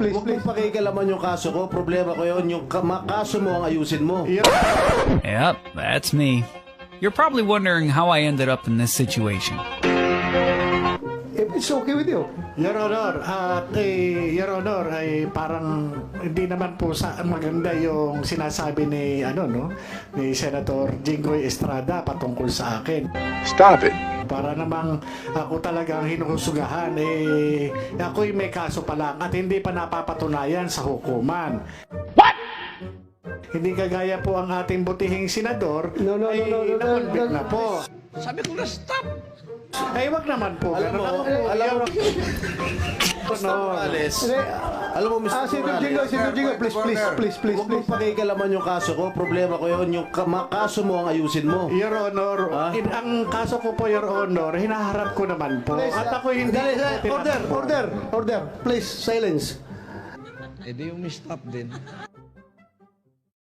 please, Huwag please. mong pakikalaman yung kaso ko. Problema ko yun. Yung kaso mo ang ayusin mo. Yep, that's me. You're probably wondering how I ended up in this situation. If it's okay with you. Your Honor, Your Honor, ay parang hindi naman po maganda yung sinasabi ni ni Senator Jinggoy Estrada patungkol sa akin. Stop it. Para namang ako talagang hinuhusugahan, ako'y may kaso pa lang at hindi pa napapatunayan sa hukuman. What? Hindi kagaya po ang ating butihing senador, No, nakonvict na po. Sabi ko na stop. Ay, wag naman po. Alam mo, Ganun ako po. alam mo, Mr. No. Morales, Hindi. alam mo, Mr. Senator Morales, Jingo, please, please. huwag mong pakikalaman yung kaso ko. Problema ko yun. Yung kaso mo ang ayusin mo. Your Honor, Ah? ang kaso ko po, Your Honor, hinaharap ko naman po. Please, At ako hindi Order, po order. Please, silence. Eh di yung stop din.